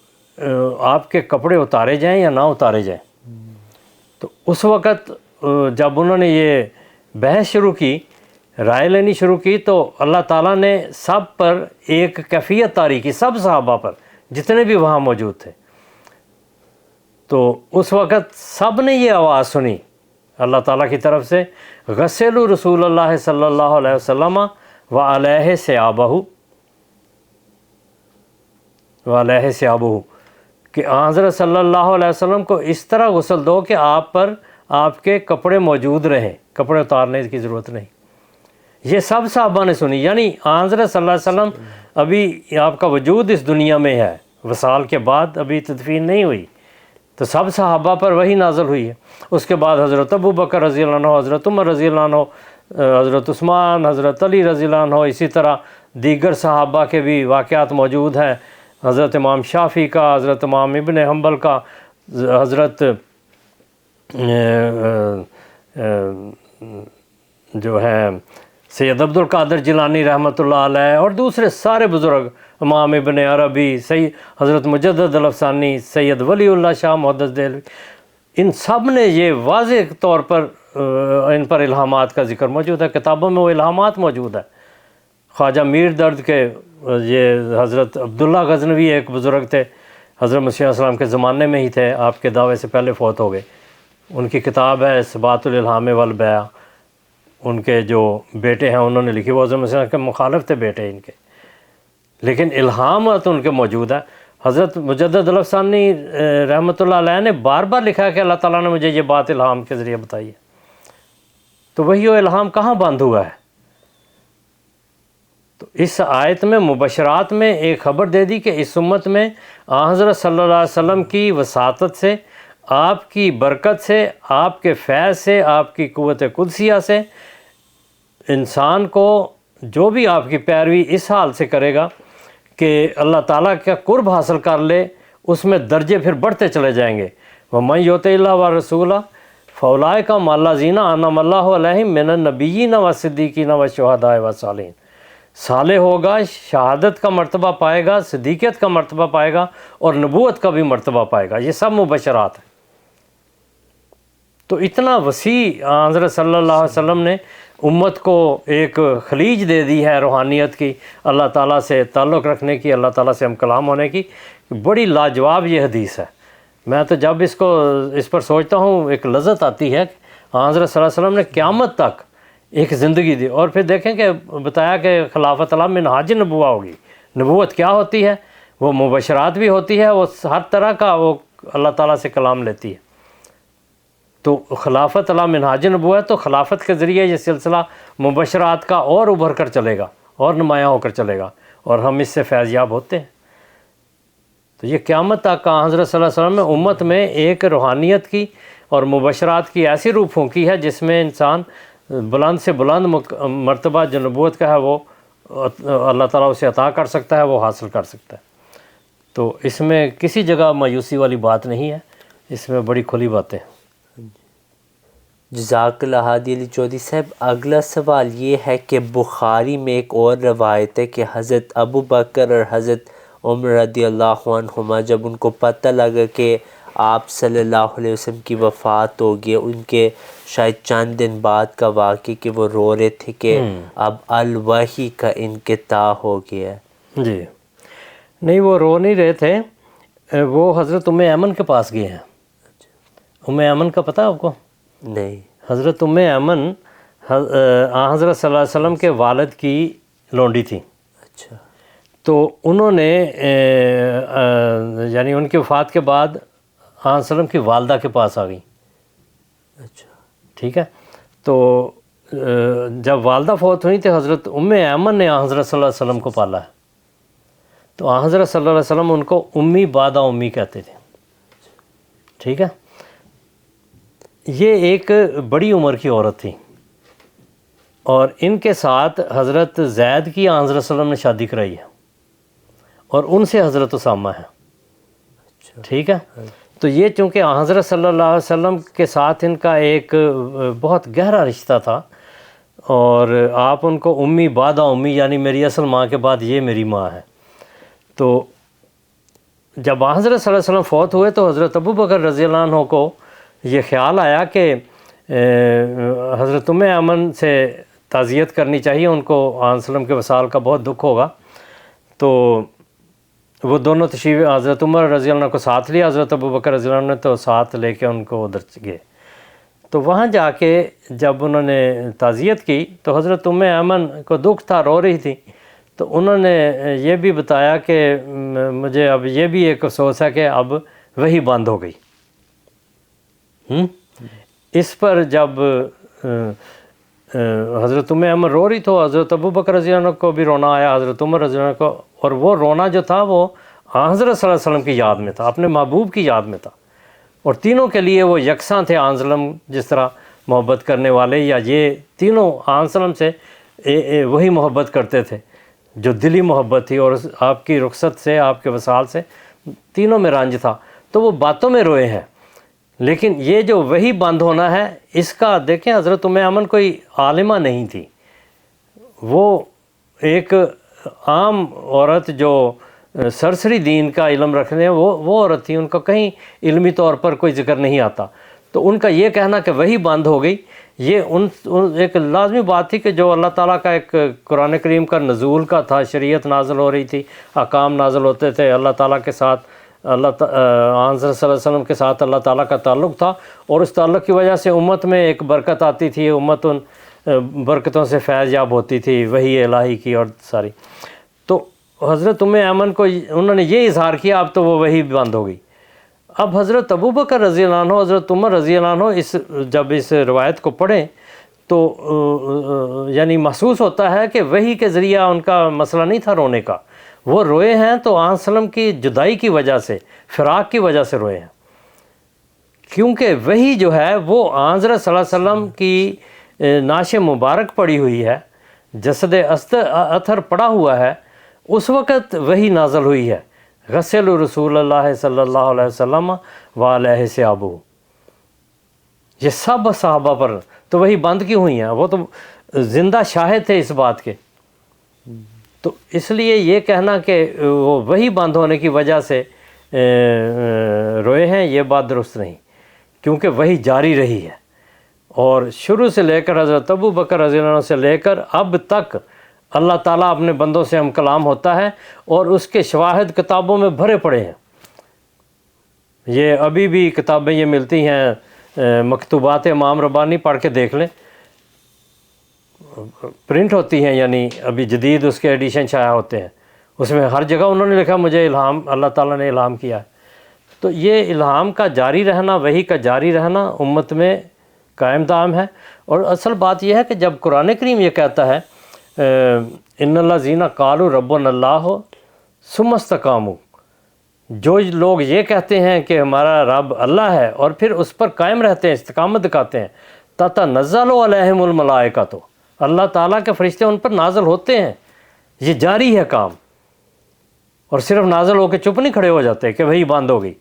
آپ کے کپڑے اتارے جائیں یا نہ اتارے جائیں۔ تو اس وقت جب انہوں نے یہ بحث شروع کی، رائے لینی شروع کی، تو اللہ تعالیٰ نے سب پر ایک کیفیت طاری کی، سب صحابہ پر جتنے بھی وہاں موجود تھے۔ تو اس وقت سب نے یہ آواز سنی اللہ تعالیٰ کی طرف سے، غسلوا رسول اللہ صلی اللہ علیہ وسلم وعلیہ ثیابہ، وعلیہ ثیابہ، کہ حضرت صلی اللہ علیہ وسلم کو اس طرح غسل دو کہ آپ پر آپ کے کپڑے موجود رہیں، کپڑے اتارنے کی ضرورت نہیں۔ یہ سب صحابہ نے سنی، یعنی حضرت صلی اللہ علیہ وسلم ابھی آپ کا وجود اس دنیا میں ہے، وصال کے بعد ابھی تدفین نہیں ہوئی، تو سب صحابہ پر وہی نازل ہوئی ہے۔ اس کے بعد حضرت ابو بکر رضی اللہ عنہ، حضرت عمر رضی اللہ عنہ، حضرت عثمان، حضرت علی رضی اللہ عنہ، اسی طرح دیگر صحابہ کے بھی واقعات موجود ہیں، حضرت امام شافعی کا، حضرت امام ابن حنبل کا، حضرت جو ہے سید عبد القادر جیلانی رحمۃ اللہ علیہ، اور دوسرے سارے بزرگ، امام ابن عربی، حضرت مجدد الافسانی، سید ولی اللہ شاہ محدث دہلوی، ان سب نے یہ واضح طور پر ان پر الہامات کا ذکر موجود ہے، کتابوں میں وہ الہامات موجود ہے۔ خواجہ میر درد کے یہ حضرت عبداللہ غزنوی ایک بزرگ تھے، حضرت مسیح علیہ السلام کے زمانے میں ہی تھے، آپ کے دعوے سے پہلے فوت ہو گئے۔ ان کی کتاب ہے اثبات الالہام والبیع، ان کے جو بیٹے ہیں انہوں نے لکھی، وہ حضرت مسیح کے مخالف تھے بیٹے ان کے، لیکن الہامات ان کے موجود ہے۔ حضرت مجدد الافسانی رحمۃ اللہ علیہ نے بار بار لکھا ہے کہ اللہ تعالیٰ نے مجھے یہ بات الہام کے ذریعے بتائی ہے، تو وہی وہ الہام کہاں بند ہوا ہے؟ تو اس آیت میں مبشرات میں ایک خبر دے دی کہ اس امت میں حضرت صلی اللہ علیہ وسلم کی وساطت سے، آپ کی برکت سے، آپ کے فیض سے، آپ کی قوت قدسیہ سے، انسان کو جو بھی آپ کی پیروی اس حال سے کرے گا کہ اللہ تعالیٰ کا قرب حاصل کر لے، اس میں درجے پھر بڑھتے چلے جائیں گے۔ وَمَن يُطِعِ اللَّهَ وَرَسُولَهُ فَأُولَٰئِكَ مَعَ الَّذِينَ أَنْعَمَ اللَّهُ عَلَيْهِم مِّنَ النَّبِيِّينَ وَالصِّدِّيقِينَ وَالشُّهَدَاءِ وَالصَّالِحِينَ، صالح ہوگا، شہادت کا مرتبہ پائے گا، صدیقیت کا مرتبہ پائے گا، اور نبوت کا بھی مرتبہ پائے گا۔ یہ سب مبشرات ہیں۔ تو اتنا وسیع حضرت صلی اللہ علیہ وسلم نے امت کو ایک خلیج دے دی ہے روحانیت کی، اللہ تعالیٰ سے تعلق رکھنے کی، اللہ تعالیٰ سے ہم کلام ہونے کی، بڑی لاجواب یہ حدیث ہے۔ میں تو جب اس پر سوچتا ہوں ایک لذت آتی ہے کہ حضرت صلی اللہ علیہ وسلم نے قیامت تک ایک زندگی دی، اور پھر دیکھیں کہ بتایا کہ خلافت اللہ منہاج نبوہ ہوگی۔ نبوت کیا ہوتی ہے؟ وہ مبشرات بھی ہوتی ہے، وہ ہر طرح کا وہ اللہ تعالیٰ سے کلام لیتی ہے۔ تو خلافت اللہ منہاج نبوہ ہے، تو خلافت کے ذریعے یہ سلسلہ مبشرات کا اور ابھر کر چلے گا اور نمایاں ہو کر چلے گا، اور ہم اس سے فیض یاب ہوتے ہیں۔ تو یہ قیامت تک کا حضرت صلی اللہ علیہ وسلم میں امت میں ایک روحانیت کی اور مبشرات کی ایسی روح پھونکی ہے جس میں انسان بلند سے بلند مرتبہ جو نبوت کا ہے وہ اللہ تعالیٰ اسے عطا کر سکتا ہے، وہ حاصل کر سکتا ہے۔ تو اس میں کسی جگہ مایوسی والی بات نہیں ہے، اس میں بڑی کھلی باتیں ہیں۔ جزاک اللہ ہادی علی چودھری صاحب، اگلا سوال یہ ہے کہ بخاری میں ایک اور روایت ہے کہ حضرت ابو بکر اور حضرت عمر رضی اللہ عنہما جب ان کو پتہ لگا کہ آپ صلی اللہ علیہ وسلم کی وفات ہو گئی، ان کے شاید چند دن بعد کا واقعہ کہ وہ رو رہے تھے کہ اب الوحی کا انقطاع ہو گیا ہے۔ جی نہیں، وہ رو نہیں رہے تھے، وہ حضرت ایمن کے پاس گئے ہیں۔ ایمن کا پتہ آپ کو؟ نہیں۔ حضرت ایمن حضرت صلی اللہ علیہ وسلم کے والد کی لونڈی تھی۔ اچھا۔ تو انہوں نے یعنی ان کی وفات کے بعد صلی اللہ علیہ وسلم کی والدہ کے پاس آ گئی۔ اچھا ٹھیک ہے، تو جب والدہ فوت ہوئی تو حضرت ایمن نے حضرت صلی اللہ علیہ وسلم کو پالا ہے، تو حضرت صلی اللہ علیہ وسلم ان کو امی بعد امی کہتے تھے۔ ٹھیک ہے، یہ ایک بڑی عمر کی عورت تھی، اور ان کے ساتھ حضرت زید کی حضرت صلی اللہ علیہ وسلم نے شادی کرائی ہے، اور ان سے حضرت اسامہ ہے۔ ٹھیک ہے، تو یہ چونکہ حضرت صلی اللہ علیہ وسلم کے ساتھ ان کا ایک بہت گہرا رشتہ تھا، اور آپ ان کو امی بعد امی یعنی میری اصل ماں کے بعد یہ میری ماں ہے۔ تو جب حضرت صلی اللہ علیہ وسلم فوت ہوئے تو حضرت ابو بکر رضی اللہ عنہ کو یہ خیال آیا کہ حضرت ایمن سے تعزیت کرنی چاہیے، ان کو آن وسلم کے وصال کا بہت دکھ ہوگا۔ تو وہ دونوں تشریف حضرت عمر رضی اللہ عنہ کو ساتھ لیا، حضرت ابو بکر رضی اللہ عنہ نے تو ساتھ لے کے ان کو ادھر گئے۔ تو وہاں جا کے جب انہوں نے تعزیت کی تو حضرت ایمن کو دکھ تھا، رو رہی تھی، تو انہوں نے یہ بھی بتایا کہ مجھے اب یہ بھی ایک افسوس ہے کہ اب وہی بند ہو گئی۔ اس پر جب حضرت ایمن رو رہی تو حضرت ابو بکر رضی اللہ عنہ کو بھی رونا آیا، حضرت عمر رضی اللہ عنہ کو، اور وہ رونا جو تھا وہ حضرت صلی اللہ علیہ وسلم کی یاد میں تھا، اپنے محبوب کی یاد میں تھا، اور تینوں کے لیے وہ یکساں تھے۔ حضرت صلی اللہ علیہ وسلم جس طرح محبت کرنے والے، یا یہ تینوں حضرت صلی اللہ علیہ وسلم سے وہی محبت کرتے تھے جو دلی محبت تھی، اور آپ کی رخصت سے، آپ کے وصال سے تینوں میں رنج تھا، تو وہ باتوں میں روئے ہیں۔ لیکن یہ جو وہی بند ہونا ہے، اس کا دیکھیں، حضرت ایمن کوئی عالمہ نہیں تھی، وہ ایک عام عورت جو سرسری دین کا علم رکھنے ہیں، وہ عورت تھی، ان کا کہیں علمی طور پر کوئی ذکر نہیں آتا۔ تو ان کا یہ کہنا کہ وہی بند ہو گئی، یہ ایک لازمی بات تھی کہ جو اللہ تعالیٰ کا ایک قرآن کریم کا نزول کا تھا، شریعت نازل ہو رہی تھی، احکام نازل ہوتے تھے، اللہ تعالیٰ کے ساتھ حضرت صلی اللہ علیہ وسلم کے ساتھ اللہ تعالیٰ کا تعلق تھا، اور اس تعلق کی وجہ سے امت میں ایک برکت آتی تھی، امت ان برکتوں سے فیض یاب ہوتی تھی، وحی الہی کی اور ساری۔ تو حضرت ایمن کو انہوں نے یہ اظہار کیا، اب تو وہ وہی بند ہو گئی۔ اب حضرت ابو بکر رضی اللہ عنہ، حضرت عمر رضی اللہ عنہ جب اس روایت کو پڑھیں تو یعنی محسوس ہوتا ہے کہ وحی کے ذریعہ ان کا مسئلہ نہیں تھا رونے کا، وہ روئے ہیں تو آن وسلم کی جدائی کی وجہ سے، فراق کی وجہ سے روئے ہیں، کیونکہ وحی جو ہے وہ حضرت صلی اللہ علیہ وسلم کی نعش مبارک پڑی ہوئی ہے، جسد اطہر پڑا ہوا ہے، اس وقت وحی نازل ہوئی ہے، غسل رسول اللہ صلی اللہ علیہ وسلم وعلیہ ثیابہ، یہ سب صحابہ پر، تو وہی بند کیوں ہوئی ہیں؟ وہ تو زندہ شاہد تھے اس بات کے۔ تو اس لیے یہ کہنا کہ وہ وہی بند ہونے کی وجہ سے روئے ہیں، یہ بات درست نہیں، کیونکہ وہی جاری رہی ہے، اور شروع سے لے کر حضرت ابو بکر رضی اللہ عنہ سے لے کر اب تک اللہ تعالیٰ اپنے بندوں سے ہم کلام ہوتا ہے، اور اس کے شواہد کتابوں میں بھرے پڑے ہیں۔ یہ ابھی بھی کتابیں یہ ملتی ہیں، مکتوبات امام ربانی، پڑھ کے دیکھ لیں، پرنٹ ہوتی ہیں، یعنی ابھی جدید اس کے ایڈیشن شائع ہوتے ہیں، اس میں ہر جگہ انہوں نے لکھا مجھے الہام، اللہ تعالیٰ نے الہام کیا ہے۔ تو یہ الہام کا جاری رہنا، وحی کا جاری رہنا امت میں قائم دائم ہے۔ اور اصل بات یہ ہے کہ جب قرآن کریم یہ کہتا ہے ان الذین قالوا ربنا اللہ ثم استقاموا، جو لوگ یہ کہتے ہیں کہ ہمارا رب اللہ ہے اور پھر اس پر قائم رہتے ہیں، استقامت دکھاتے ہیں، تتنزل علیہم الملائکۃ، اللہ تعالیٰ کے فرشتے ان پر نازل ہوتے ہیں، یہ جاری ہے کام، اور صرف نازل ہو کے چپ نہیں کھڑے ہو جاتے کہ وہی بند ہو گئی۔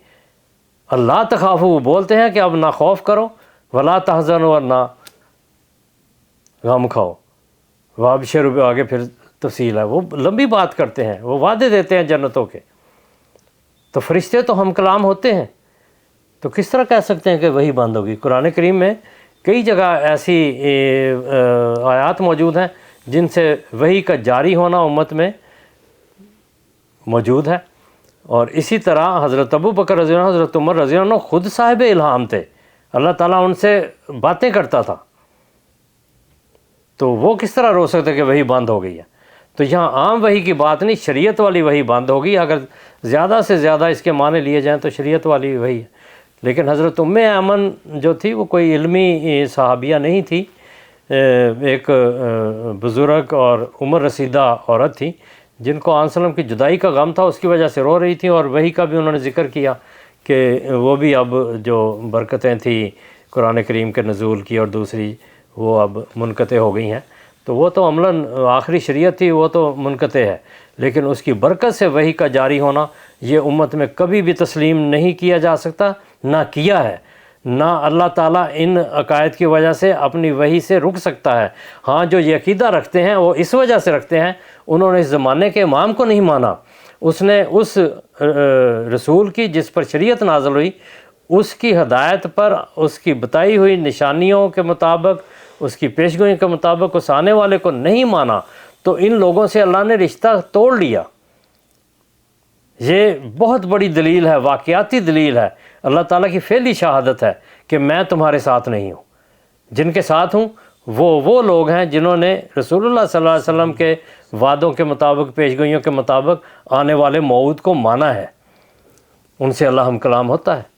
اللہ تخافوا، وہ بولتے ہیں کہ اب نہ خوف کرو، ولا تحزنوا، اور نہ غم کھاؤ، وابشروا، آگے پھر تفصیل ہے، وہ لمبی بات کرتے ہیں، وہ وعدے دیتے ہیں جنتوں کے۔ تو فرشتے تو ہم کلام ہوتے ہیں، تو کس طرح کہہ سکتے ہیں کہ وہی بند ہوگی؟ قرآن کریم میں کئی جگہ ایسی آیات موجود ہیں جن سے وحی کا جاری ہونا امت میں موجود ہے۔ اور اسی طرح حضرت ابو بکر رضی اللہ عنہ، حضرت عمر رضی اللہ عنہ خود صاحب الہام تھے، اللہ تعالیٰ ان سے باتیں کرتا تھا، تو وہ کس طرح رو سکتے کہ وہی بند ہو گئی ہے؟ تو یہاں عام وحی کی بات نہیں، شریعت والی وحی بند ہوگی۔ اگر زیادہ سے زیادہ اس کے معنی لیے جائیں تو شریعت والی وحی ہے۔ لیکن حضرت ایمن جو تھی وہ کوئی علمی صحابیہ نہیں تھی، ایک بزرگ اور عمر رسیدہ عورت تھی جن کو آن وسلم کی جدائی کا غم تھا، اس کی وجہ سے رو رہی تھی، اور وحی کا بھی انہوں نے ذکر کیا کہ وہ بھی اب جو برکتیں تھیں قرآن کریم کے نزول کی اور دوسری وہ اب منقطع ہو گئی ہیں، تو وہ تو عملاً آخری شریعت تھی، وہ تو منقطع ہے، لیکن اس کی برکت سے وحی کا جاری ہونا یہ امت میں کبھی بھی تسلیم نہیں کیا جا سکتا، نہ کیا ہے، نہ اللہ تعالیٰ ان عقائد کی وجہ سے اپنی وحی سے رک سکتا ہے۔ ہاں جو یہ عقیدہ رکھتے ہیں وہ اس وجہ سے رکھتے ہیں، انہوں نے اس زمانے کے امام کو نہیں مانا، اس نے اس رسول کی جس پر شریعت نازل ہوئی اس کی ہدایت پر، اس کی بتائی ہوئی نشانیوں کے مطابق، اس کی پیشگوئی کے مطابق اس آنے والے کو نہیں مانا، تو ان لوگوں سے اللہ نے رشتہ توڑ لیا۔ یہ بہت بڑی دلیل ہے، واقعاتی دلیل ہے، اللہ تعالیٰ کی فعلی شہادت ہے کہ میں تمہارے ساتھ نہیں ہوں۔ جن کے ساتھ ہوں وہ لوگ ہیں جنہوں نے رسول اللہ صلی اللہ علیہ وسلم کے وعدوں کے مطابق، پیشگوئیوں کے مطابق آنے والے موعود کو مانا ہے، ان سے اللہ ہم کلام ہوتا ہے۔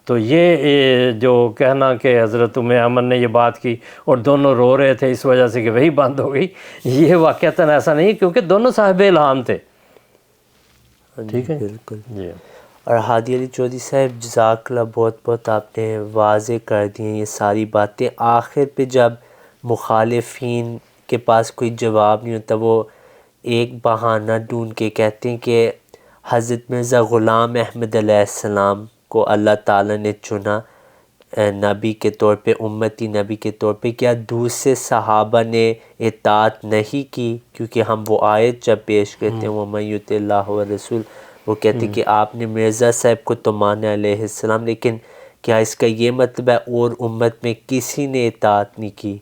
تو یہ جو کہنا کہ حضرت ایمن نے یہ بات کی اور دونوں رو رہے تھے اس وجہ سے کہ وہی بند ہو گئی، یہ واقعتاً ایسا نہیں، کیونکہ دونوں صاحب الہام تھے۔ ٹھیک ہے، بالکل جی۔ اور ہادی علی چودھری صاحب جزاک اللہ، بہت بہت آپ نے واضح کر دی ہیں یہ ساری باتیں۔ آخر پہ جب مخالفین کے پاس کوئی جواب نہیں ہوتا، وہ ایک بہانہ ڈھونڈ کے کہتے ہیں کہ حضرت مرزا غلام احمد علیہ السلام کو اللہ تعالیٰ نے چنا نبی کے طور پہ، امتی نبی کے طور پہ، کیا دوسرے صحابہ نے اطاعت نہیں کی؟ کیونکہ ہم وہ آیت جب پیش کرتے ہیں وَمَن یُطِعِ اللَّهَ وَالرَّسُولَ، وہ کہتے ہیں کہ آپ نے مرزا صاحب کو تو مانا علیہ السلام، لیکن کیا اس کا یہ مطلب ہے اور امت میں کسی نے اطاعت نہیں کی؟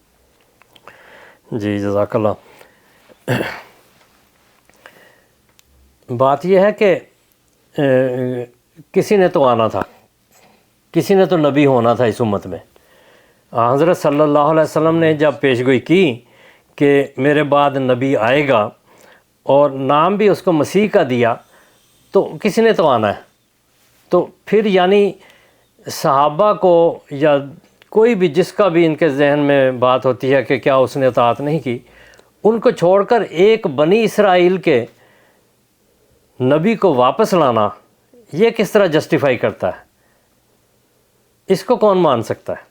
جی جزاک اللہ۔ بات یہ ہے کہ کسی نے تو آنا تھا، کسی نے تو نبی ہونا تھا اس امت میں۔ حضرت صلی اللہ علیہ وسلم نے جب پیشگوئی کی کہ میرے بعد نبی آئے گا اور نام بھی اس کو مسیح کا دیا، تو کسی نے تو آنا ہے۔ تو پھر یعنی صحابہ کو یا کوئی بھی جس کا بھی ان کے ذہن میں بات ہوتی ہے کہ کیا اس نے اطاعت نہیں کی، ان کو چھوڑ کر ایک بنی اسرائیل کے نبی کو واپس لانا، یہ کس طرح جسٹیفائی کرتا ہے؟ اس کو کون مان سکتا ہے؟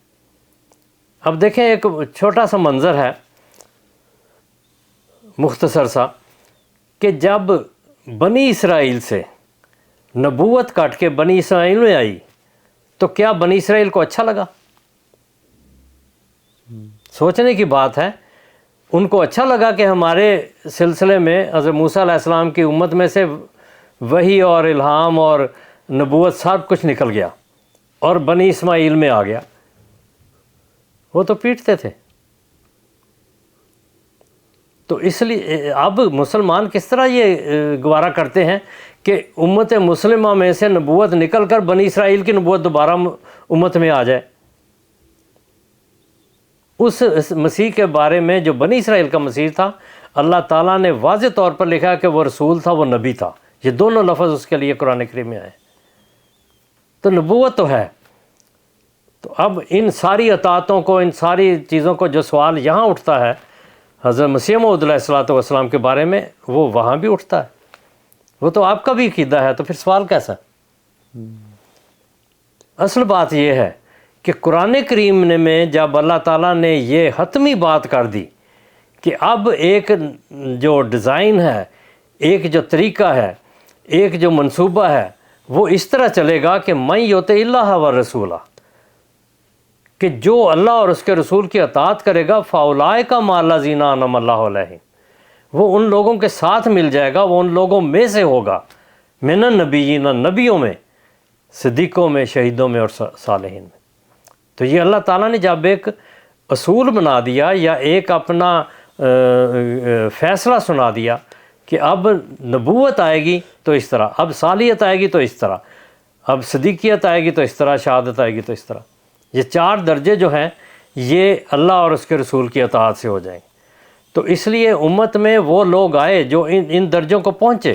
اب دیکھیں، ایک چھوٹا سا منظر ہے مختصر سا، کہ جب بنی اسرائیل سے نبوت کاٹ کے بنی اسرائیل میں آئی تو کیا بنی اسرائیل کو اچھا لگا؟ سوچنے کی بات ہے۔ ان کو اچھا لگا کہ ہمارے سلسلے میں حضرت موسیٰ علیہ السلام کی امت میں سے وحی اور الہام اور نبوت سب کچھ نکل گیا اور بنی اسماعیل میں آ گیا۔ وہ تو پیٹتے تھے۔ تو اس لیے اب مسلمان کس طرح یہ گوارا کرتے ہیں کہ امت مسلمہ میں سے نبوت نکل کر بنی اسرائیل کی نبوت دوبارہ امت میں آ جائے؟ اس مسیح کے بارے میں جو بنی اسرائیل کا مسیح تھا، اللہ تعالیٰ نے واضح طور پر لکھا کہ وہ رسول تھا، وہ نبی تھا۔ یہ دونوں لفظ اس کے لیے قرآن کریم میں آئے۔ تو نبوت تو ہے۔ تو اب ان ساری اطاعتوں کو، ان ساری چیزوں کو جو سوال یہاں اٹھتا ہے حضرت مسیح موعود علیہ الصلوۃ والسلام کے بارے میں، وہ وہاں بھی اٹھتا ہے۔ وہ تو آپ کا بھی عقیدہ ہے، تو پھر سوال کیسا؟ اصل بات یہ ہے کہ قرآن کریم میں جب اللہ تعالیٰ نے یہ حتمی بات کر دی کہ اب ایک جو ڈیزائن ہے، ایک جو طریقہ ہے، ایک جو منصوبہ ہے، وہ اس طرح چلے گا کہ من یطع اللہ و رسولہ، کہ جو اللہ اور اس کے رسول کی اطاعت کرے گا فاولئک مع الذین انعم اللہ علیہم، وہ ان لوگوں کے ساتھ مل جائے گا، وہ ان لوگوں میں سے ہوگا، من النبیین، نبیوں میں، صدیقوں میں، شہیدوں میں اور صالحین میں۔ تو یہ اللہ تعالیٰ نے جب ایک اصول بنا دیا یا ایک اپنا فیصلہ سنا دیا کہ اب نبوت آئے گی تو اس طرح، اب صالحیت آئے گی تو اس طرح، اب صدیقیت آئے گی تو اس طرح، شہادت آئے گی تو اس طرح، یہ 4 درجے جو ہیں یہ اللہ اور اس کے رسول کی اطاعت سے ہو جائیں گے۔ تو اس لیے امت میں وہ لوگ آئے جو ان درجوں کو پہنچے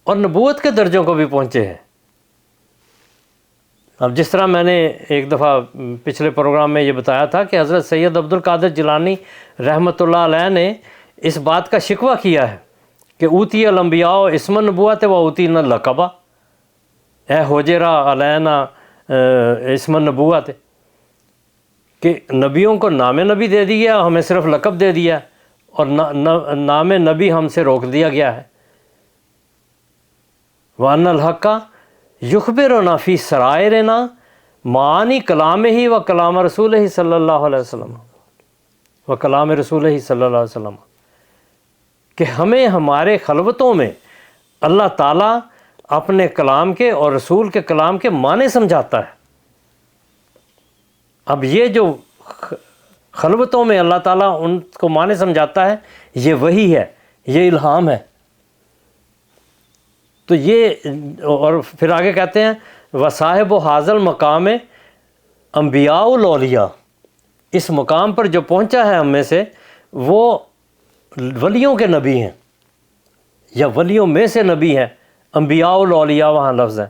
اور نبوت کے درجوں کو بھی پہنچے ہیں۔ اب جس طرح میں نے ایک دفعہ پچھلے پروگرام میں یہ بتایا تھا کہ حضرت سید عبد القادر جیلانی رحمۃ اللہ علیہ نے اس بات کا شکوہ کیا ہے کہ اوتی الانبیاء اسم النبوت و اوتینا اللقبہ، اے حجرا علینا اسم النبوت، کہ نبیوں کو نام نبی دے دیا، ہمیں صرف لقب دے دیا، اور نام نبی ہم سے روک دیا گیا ہے۔ وَأَنَّ الْحَقَّ یخبرنا فی سرائرنا معانی کلامہ و کلام رسولہ صلی اللہ علیہ وسلم و کلام رسولہ صلی اللہ علیہ وسلم، کہ ہمیں ہمارے خلوتوں میں اللہ تعالیٰ اپنے کلام کے اور رسول کے کلام کے معنی سمجھاتا ہے۔ اب یہ جو خلوتوں میں اللہ تعالیٰ ان کو معنی سمجھاتا ہے، یہ وحی ہے، یہ الہام ہے۔ تو یہ، اور پھر آگے کہتے ہیں وصاحب و حاضل مقام انبیاء الاولیاء، اس مقام پر جو پہنچا ہے ہم میں سے وہ ولیوں کے نبی ہیں یا ولیوں میں سے نبی ہیں، انبیاء الاولیاء وہاں لفظ ہے۔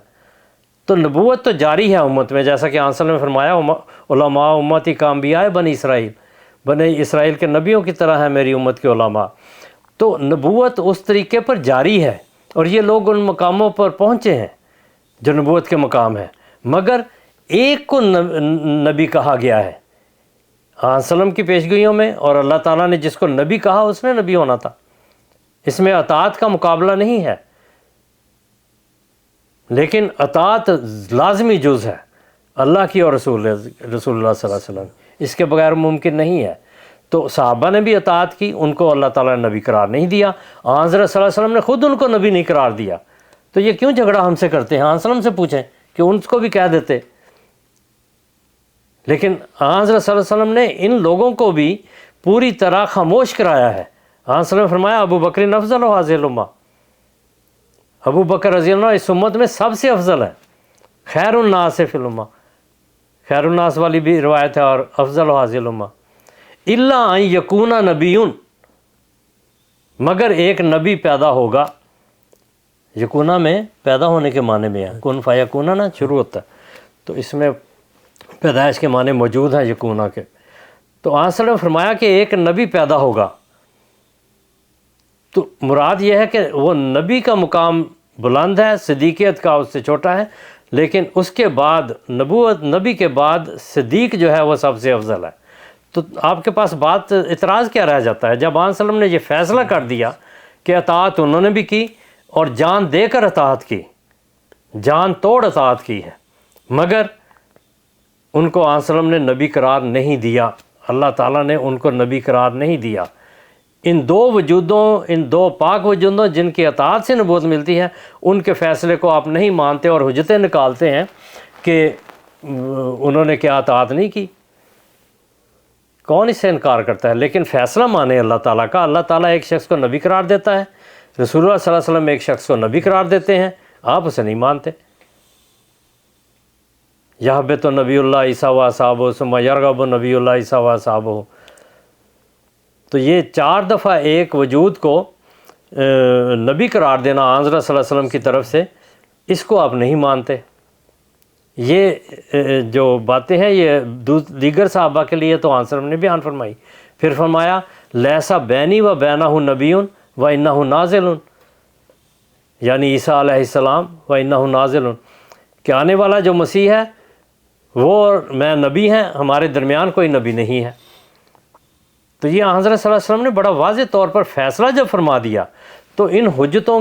تو نبوت تو جاری ہے امت میں، جیسا کہ آنسل نے فرمایا علماء امتی کا انبیاء بنی اسرائیل، بنی اسرائیل کے نبیوں کی طرح ہے میری امت کے علماء۔ تو نبوت اس طریقے پر جاری ہے، اور یہ لوگ ان مقاموں پر پہنچے ہیں جو نبوت کے مقام ہیں، مگر ایک کو نبی کہا گیا ہے وسلم کی پیشگوئیوں میں، اور اللہ تعالیٰ نے جس کو نبی کہا اس نے نبی ہونا تھا۔ اس میں اطاعت کا مقابلہ نہیں ہے، لیکن اطاعت لازمی جز ہے اللہ کی اور رسول اللہ صلی اللہ علیہ وسلم، اس کے بغیر ممکن نہیں ہے۔ تو صحابہ نے بھی اطاعت کی، ان کو اللہ تعالیٰ نے نبی قرار نہیں دیا، حضرت صلی اللہ علیہ وسلم نے خود ان کو نبی نہیں قرار دیا۔ تو یہ کیوں جھگڑا ہم سے کرتے ہیں؟ وسلم سے پوچھیں کہ ان کو بھی کہہ دیتے۔ لیکن حضرت صلی اللہ علیہ وسلم نے ان لوگوں کو بھی پوری طرح خاموش کرایا ہے۔ وسلم نے فرمایا ابو بکر افضل و حاضر الامہ، ابو بکر رضی اللہ عنہ اس امت میں سب سے افضل ہے، خیر الناس فی الامہ، خیر الناس والی بھی روایت ہے، اور افضل و حاضر الامہ، الا ان یکون نبی، مگر ایک نبی پیدا ہوگا۔ یکونا میں پیدا ہونے کے معنی میں ہے، کن فیکونا نا شروع ہوتا ہے، تو اس میں پیدائش کے معنی موجود ہیں یکونا کے۔ تو آن صلی اللہ علیہ وسلم نے فرمایا کہ ایک نبی پیدا ہوگا، تو مراد یہ ہے کہ وہ نبی کا مقام بلند ہے، صدیقیت کا اس سے چھوٹا ہے، لیکن اس کے بعد نبوت، نبی کے بعد صدیق جو ہے وہ سب سے افضل ہے۔ تو آپ کے پاس بات اعتراض کیا رہ جاتا ہے جب آن صلی اللہ علیہ وسلم نے یہ فیصلہ کر دیا کہ اطاعت انہوں نے بھی کی اور جان دے کر اطاعت کی، جان توڑ اطاعت کی ہے، مگر ان کو آن صلی اللہ علیہ وسلم نے نبی قرار نہیں دیا، اللہ تعالیٰ نے ان کو نبی قرار نہیں دیا۔ ان دو وجودوں، ان دو پاک وجودوں جن کی اطاعت سے نبوت ملتی ہے، ان کے فیصلے کو آپ نہیں مانتے اور حجتیں نکالتے ہیں کہ انہوں نے کیا اطاعت نہیں کی۔ کون اس سے انکار کرتا ہے؟ لیکن فیصلہ مانے اللہ تعالیٰ کا۔ اللہ تعالیٰ ایک شخص کو نبی قرار دیتا ہے، رسول اللہ صلی اللہ علیہ وسلم ایک شخص کو نبی قرار دیتے ہیں، آپ اسے نہیں مانتے۔ یحبط نبی اللہ عیسیٰ و اصحابہ ثم یرغب نبی اللہ عیسیٰ و اصحابہ۔ تو یہ 4 دفعہ ایک وجود کو نبی قرار دینا حضرت صلی اللہ علیہ وسلم کی طرف سے، اس کو آپ نہیں مانتے۔ یہ جو باتیں ہیں یہ دیگر صحابہ کے لیے تو آن صلی اللہ علیہ وسلم نے بیان فرمائی۔ پھر فرمایا لیسا بینی و بینہ نبی و انہ نازل، یعنی عیسیٰ علیہ السلام وَإِنَّهُ نازل، کہ آنے والا جو مسیح ہے وہ اور میں نبی ہیں، ہمارے درمیان کوئی نبی نہیں ہے۔ تو یہ حضرت صلی اللہ علیہ وسلم نے بڑا واضح طور پر فیصلہ جب فرما دیا تو ان حجتوں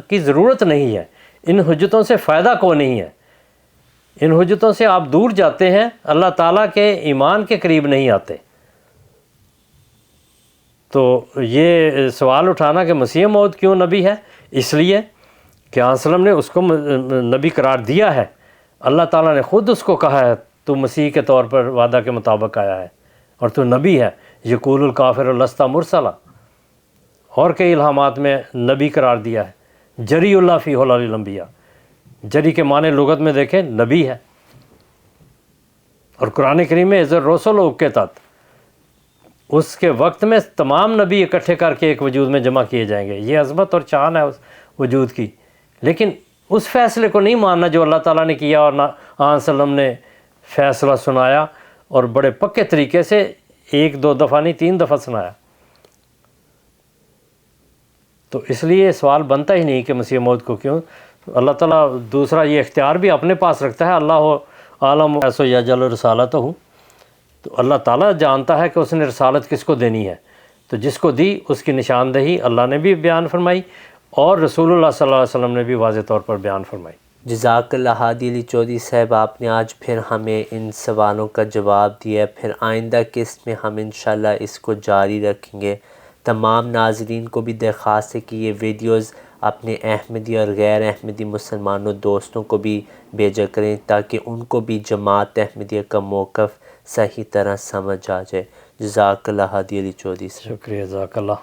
کی ضرورت نہیں ہے، ان حجتوں سے فائدہ کو نہیں ہے، ان حجتوں سے آپ دور جاتے ہیں، اللہ تعالیٰ کے ایمان کے قریب نہیں آتے۔ تو یہ سوال اٹھانا کہ مسیح موعود کیوں نبی ہے، اس لیے کہ آن وسلم نے اس کو نبی قرار دیا ہے، اللہ تعالیٰ نے خود اس کو کہا ہے تو مسیح کے طور پر وعدہ کے مطابق آیا ہے اور تو نبی ہے، یقول الکافر لست مرسلا، اور کئی الہامات میں نبی قرار دیا ہے، جری اللہ فی حلال الانبیاء، جری کے معنی لغت میں دیکھیں نبی ہے، اور قرآن کریم میں اذ الرسل اقتت، اس کے وقت میں تمام نبی اکٹھے کر کے ایک وجود میں جمع کیے جائیں گے، یہ عظمت اور شان ہے اس وجود کی۔ لیکن اس فیصلے کو نہیں ماننا جو اللہ تعالیٰ نے کیا اور آن وسلم نے فیصلہ سنایا، اور بڑے پکے طریقے سے، ایک دو دفعہ نہیں 3 دفعہ سنایا۔ تو اس لیے سوال بنتا ہی نہیں کہ مسیح موعود کو کیوں۔ اللہ تعالیٰ دوسرا یہ اختیار بھی اپنے پاس رکھتا ہے، اللہ عالم ایسو یجعل رسالتہ، تو اللہ تعالیٰ جانتا ہے کہ اس نے رسالت کس کو دینی ہے، تو جس کو دی اس کی نشاندہی اللہ نے بھی بیان فرمائی اور رسول اللہ صلی اللہ علیہ وسلم نے بھی واضح طور پر بیان فرمائی۔ جزاک اللہ ہادی علی چودھری صاحب، آپ نے آج پھر ہمیں ان سوالوں کا جواب دیا، پھر آئندہ قسط میں ہم انشاءاللہ اس کو جاری رکھیں گے۔ تمام ناظرین کو بھی درخواست ہے کہ یہ ویڈیوز اپنے احمدی اور غیر احمدی مسلمانوں دوستوں کو بھی بھیجا کریں تاکہ ان کو بھی جماعت احمدیہ کا موقف صحیح طرح سمجھ آ جائے۔ جزاک اللہ ہادی علی چودھری صاحب۔ شکریہ، جزاک اللہ۔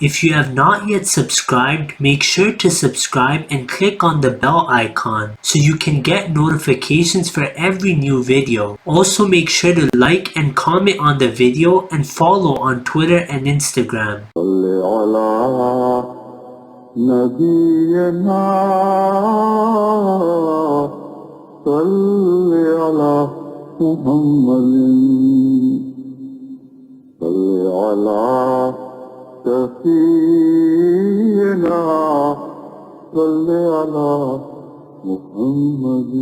If you have not yet subscribed, make sure to subscribe and click on the bell icon so you can get notifications for every new video. Also make sure to like and comment on the video and follow on Twitter and Instagram. صل على نبينا صل على محمد صل على سفينا صل على محمد